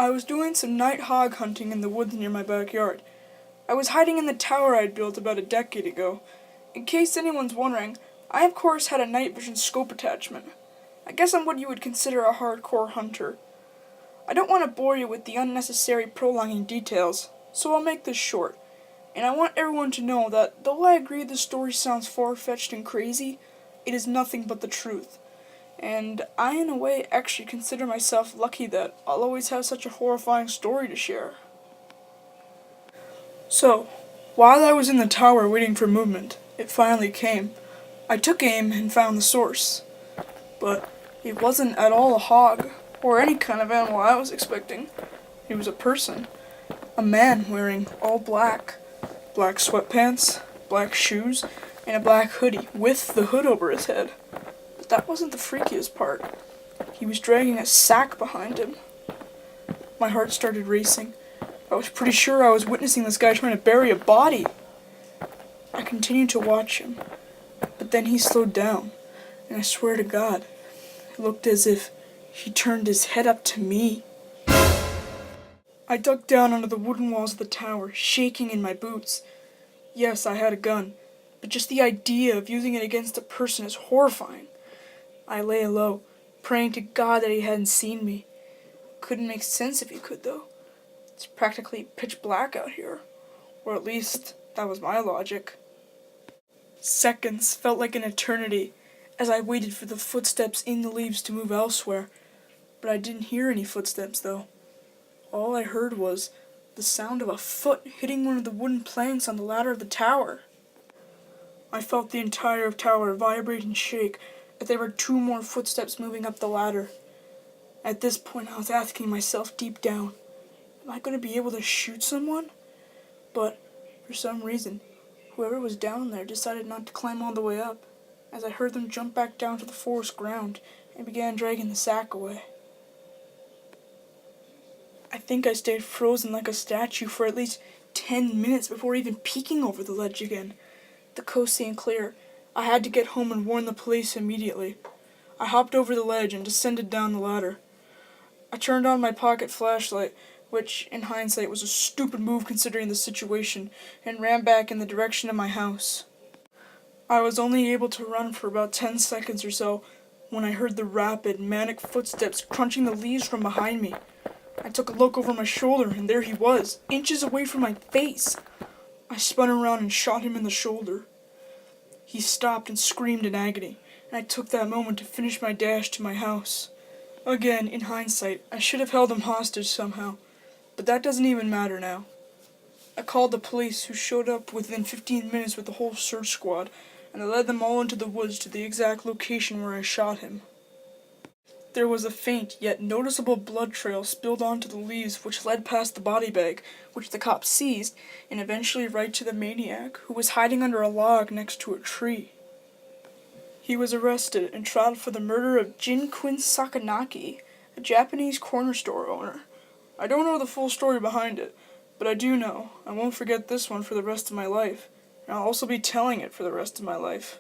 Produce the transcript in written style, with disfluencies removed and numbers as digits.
I was doing some night hog hunting in the woods near my backyard. I was hiding in the tower I'd built about a decade ago. In case anyone's wondering, I of course had a night vision scope attachment. I guess I'm what you would consider a hardcore hunter. I don't want to bore you with the unnecessary prolonging details, so I'll make this short. And I want everyone to know that though I agree this story sounds far-fetched and crazy, it is nothing but the truth. And I, in a way, actually consider myself lucky that I'll always have such a horrifying story to share. So, while I was in the tower waiting for movement, it finally came. I took aim and found the source. But it wasn't at all a hog, or any kind of animal I was expecting. It was a person. A man wearing all black. Black sweatpants, black shoes, and a black hoodie with the hood over his head. But that wasn't the freakiest part. He was dragging a sack behind him. My heart started racing. I was pretty sure I was witnessing this guy trying to bury a body. I continued to watch him, but then he slowed down, and I swear to God, it looked as if he turned his head up to me. I ducked down under the wooden walls of the tower, shaking in my boots. Yes, I had a gun, but just the idea of using it against a person is horrifying. I lay low, praying to God that he hadn't seen me. Couldn't make sense if he could, though. It's practically pitch black out here. Or at least, that was my logic. Seconds felt like an eternity as I waited for the footsteps in the leaves to move elsewhere. But I didn't hear any footsteps, though. All I heard was the sound of a foot hitting one of the wooden planks on the ladder of the tower. I felt the entire tower vibrate and shake as there were two more footsteps moving up the ladder. At this point, I was asking myself deep down, am I going to be able to shoot someone? But, for some reason, whoever was down there decided not to climb all the way up, as I heard them jump back down to the forest ground and began dragging the sack away. I think I stayed frozen like a statue for at least 10 minutes before even peeking over the ledge again. The coast seemed clear. I had to get home and warn the police immediately. I hopped over the ledge and descended down the ladder. I turned on my pocket flashlight, which, in hindsight, was a stupid move considering the situation, and ran back in the direction of my house. I was only able to run for about 10 seconds or so when I heard the rapid, manic footsteps crunching the leaves from behind me. I took a look over my shoulder, and there he was, inches away from my face. I spun around and shot him in the shoulder. He stopped and screamed in agony, and I took that moment to finish my dash to my house. Again, in hindsight, I should have held him hostage somehow, but that doesn't even matter now. I called the police, who showed up within 15 minutes with the whole search squad, and I led them all into the woods to the exact location where I shot him. There was a faint yet noticeable blood trail spilled onto the leaves which led past the body bag, which the cops seized, and eventually right to the maniac, who was hiding under a log next to a tree. He was arrested and tried for the murder of Jin-Quin Sakanaki, a Japanese corner store owner. I don't know the full story behind it, but I do know I won't forget this one for the rest of my life, and I'll also be telling it for the rest of my life.